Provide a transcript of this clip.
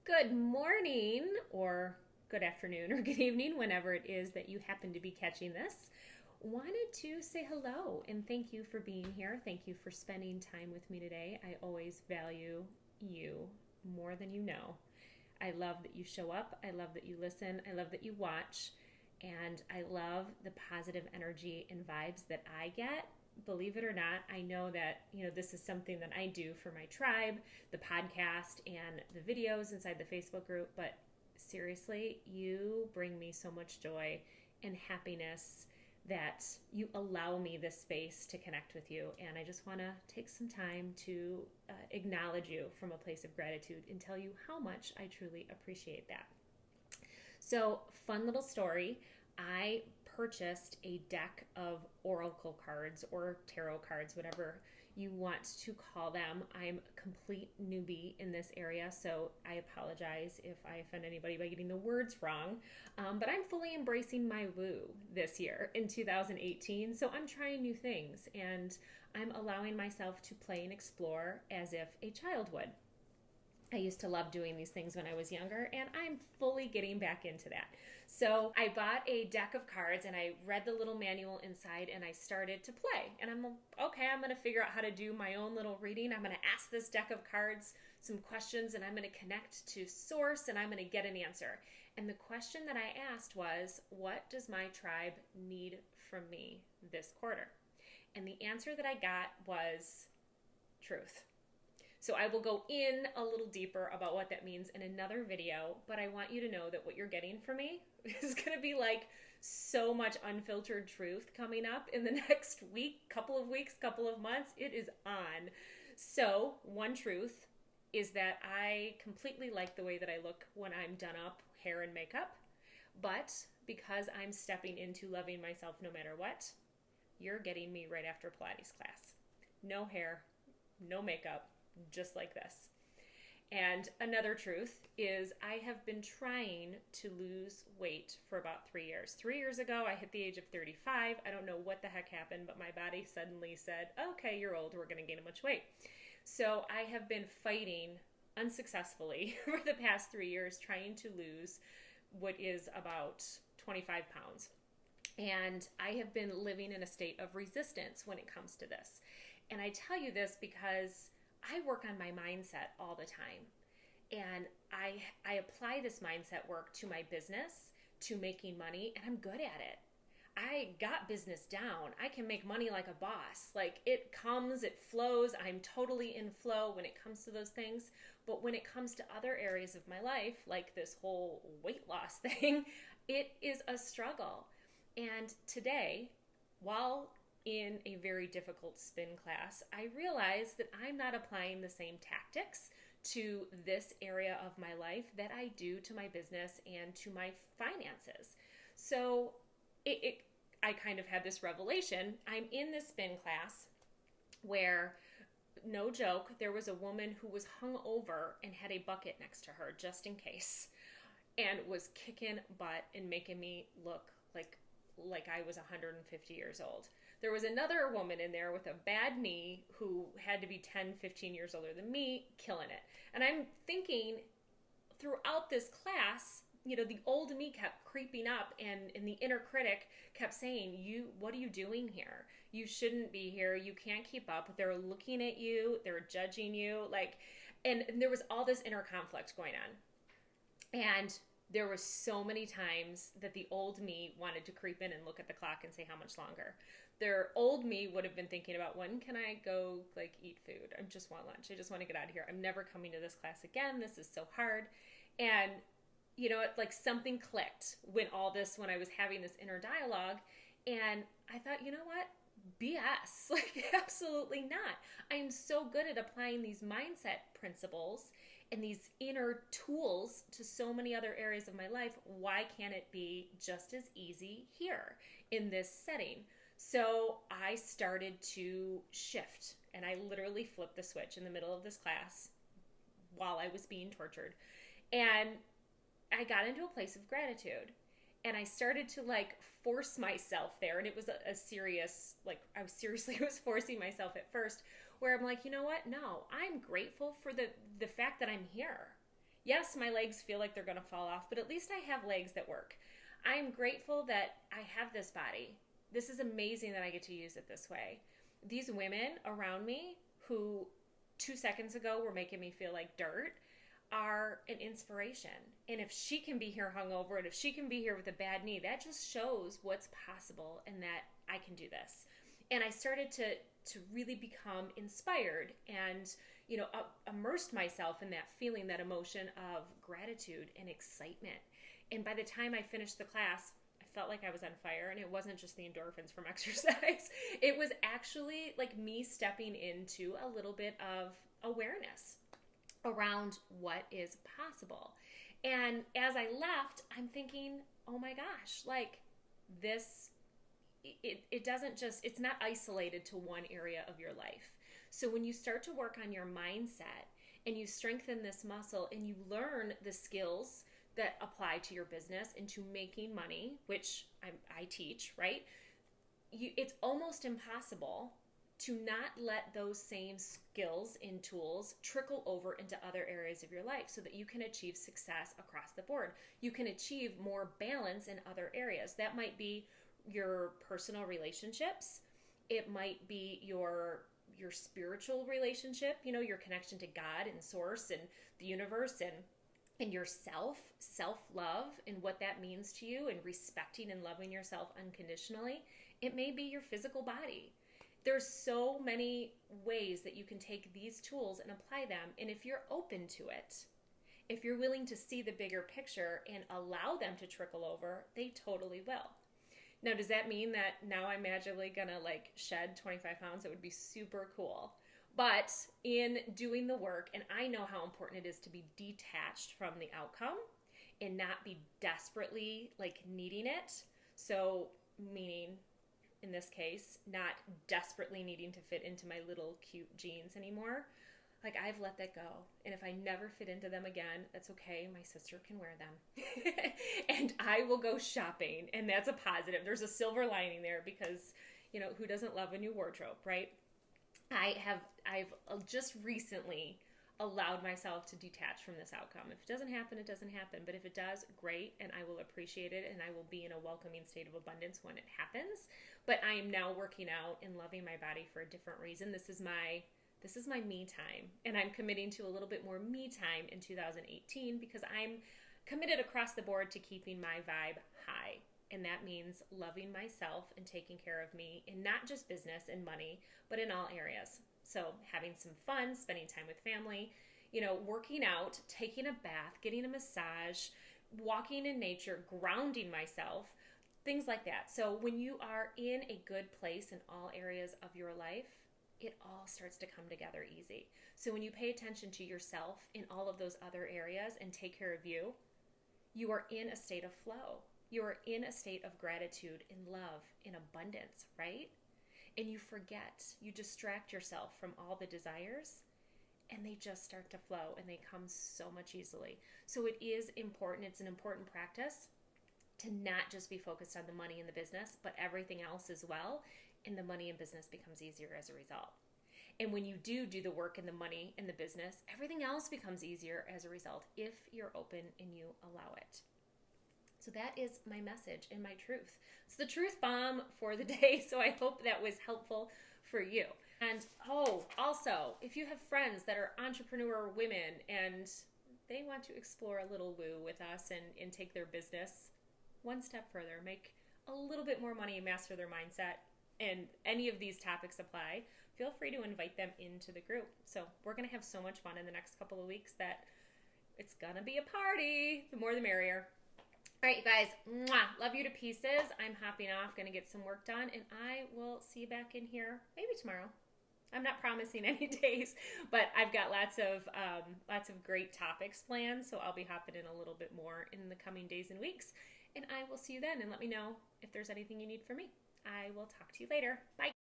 Good morning, or good afternoon, or good evening, whenever it is that you happen to be catching this. Wanted to say hello and thank you for being here. Thank you for spending time with me today. I always value you more than you know. I love that you show up. I love that you listen. I love that you watch. And I love the positive energy and vibes that I get. Believe it or not, I know that, this is something that I do for my tribe, the podcast and the videos inside the Facebook group, but seriously, you bring me so much joy and happiness that you allow me this space to connect with you. And I just want to take some time to acknowledge you from a place of gratitude and tell you how much I truly appreciate that. So, fun little story. I purchased a deck of oracle cards or tarot cards, whatever you want to call them. I'm a complete newbie in this area, so I apologize if I offend anybody by getting the words wrong. But I'm fully embracing my woo this year in 2018, so I'm trying new things and I'm allowing myself to play and explore as if a child would. I used to love doing these things when I was younger, and I'm fully getting back into that. So I bought a deck of cards and I read the little manual inside and I started to play. And I'm going to figure out how to do my own little reading. I'm going to ask this deck of cards some questions and I'm going to connect to source and I'm going to get an answer. And the question that I asked was, what does my tribe need from me this quarter? And the answer that I got was truth. So I will go in a little deeper about what that means in another video, but I want you to know that what you're getting from me is going to be like so much unfiltered truth coming up in the next week, couple of weeks, couple of months. It is on. So one truth is that I completely like the way that I look when I'm done up, hair and makeup, but because I'm stepping into loving myself no matter what, you're getting me right after Pilates class. No hair, no makeup, just like this. And another truth is I have been trying to lose weight for about 3 years. 3 years ago, I hit the age of 35. I don't know what the heck happened, but my body suddenly said, okay, you're old, we're going to gain a bunch of weight. So I have been fighting unsuccessfully for the past 3 years trying to lose what is about 25 pounds. And I have been living in a state of resistance when it comes to this. And I tell you this because I work on my mindset all the time. And I apply this mindset work to my business, to making money, and I'm good at it. I got business down. I can make money like a boss. Like it comes, it flows. I'm totally in flow when it comes to those things. But when it comes to other areas of my life, like this whole weight loss thing, it is a struggle. And today, while in a very difficult spin class, I realized that I'm not applying the same tactics to this area of my life that I do to my business and to my finances. So I kind of had this revelation. I'm in this spin class where, no joke, there was a woman who was hung over and had a bucket next to her just in case, and was kicking butt and making me look like I was 150 years old. There was another woman in there with a bad knee who had to be 10, 15 years older than me, killing it. And I'm thinking throughout this class, the old me kept creeping up and the inner critic kept saying, what are you doing here? You shouldn't be here. You can't keep up. They're looking at you. They're judging you. And there was all this inner conflict going on. And there were so many times that the old me wanted to creep in and look at the clock and say how much longer. Their old me would have been thinking about, when can I go eat food? I just want lunch. I just want to get out of here. I'm never coming to this class again. This is so hard. And something clicked when I was having this inner dialogue. And I thought, you know what? BS. Absolutely not. I'm so good at applying these mindset principles and these inner tools to so many other areas of my life. Why can't it be just as easy here in this setting? So I started to shift, and I literally flipped the switch in the middle of this class while I was being tortured. And I got into a place of gratitude. And I started to force myself there. And it was a serious, I seriously was forcing myself at first, where I'm like, you know what? No, I'm grateful for the fact that I'm here. Yes, my legs feel like they're going to fall off, but at least I have legs that work. I'm grateful that I have this body. This is amazing that I get to use it this way. These women around me who 2 seconds ago were making me feel like dirt are an inspiration. And if she can be here hungover, and if she can be here with a bad knee, that just shows what's possible and that I can do this. And I started to really become inspired and, immersed myself in that feeling, that emotion of gratitude and excitement. And by the time I finished the class, I felt like I was on fire, and it wasn't just the endorphins from exercise. It was actually like me stepping into a little bit of awareness around what is possible. And as I left, I'm thinking, oh my gosh, like this, it doesn't just, it's not isolated to one area of your life. So when you start to work on your mindset and you strengthen this muscle and you learn the skills that apply to your business and to making money, which I teach, right? It's almost impossible to not let those same skills and tools trickle over into other areas of your life so that you can achieve success across the board. You can achieve more balance in other areas. That might be your personal relationships. It might be your spiritual relationship, your connection to God and source and the universe and yourself, self-love and what that means to you, and respecting and loving yourself unconditionally. It may be your physical body. There's so many ways that you can take these tools and apply them. And if you're open to it, if you're willing to see the bigger picture and allow them to trickle over, they totally will. Now, does that mean that now I'm magically gonna shed 25 pounds? It would be super cool. But in doing the work, and I know how important it is to be detached from the outcome and not be desperately needing it. So meaning, in this case, not desperately needing to fit into my little cute jeans anymore. I've let that go. And if I never fit into them again, that's okay. My sister can wear them. And I will go shopping. And that's a positive. There's a silver lining there because, who doesn't love a new wardrobe, right? I've just recently allowed myself to detach from this outcome. If it doesn't happen, it doesn't happen. But if it does, great, and I will appreciate it, and I will be in a welcoming state of abundance when it happens. But I am now working out and loving my body for a different reason. This is my me time, and I'm committing to a little bit more me time in 2018 because I'm committed across the board to keeping my vibe high. And that means loving myself and taking care of me in not just business and money, but in all areas. So having some fun, spending time with family, working out, taking a bath, getting a massage, walking in nature, grounding myself, things like that. So when you are in a good place in all areas of your life, it all starts to come together easy. So when you pay attention to yourself in all of those other areas and take care of you, you are in a state of flow. You are in a state of gratitude and love and abundance, right? And you forget, you distract yourself from all the desires, and they just start to flow and they come so much easily. So it is important, it's an important practice to not just be focused on the money in the business, but everything else as well. And the money in business becomes easier as a result. And when you do the work in the money in the business, everything else becomes easier as a result if you're open and you allow it. So that is my message and my truth. It's the truth bomb for the day. So I hope that was helpful for you. And also, if you have friends that are entrepreneur women and they want to explore a little woo with us and take their business one step further, make a little bit more money and master their mindset, and any of these topics apply, feel free to invite them into the group. So we're going to have so much fun in the next couple of weeks that it's going to be a party. The more the merrier. All right, you guys, love you to pieces. I'm hopping off, going to get some work done, and I will see you back in here maybe tomorrow. I'm not promising any days, but I've got lots of great topics planned, so I'll be hopping in a little bit more in the coming days and weeks, and I will see you then, and let me know if there's anything you need from me. I will talk to you later. Bye.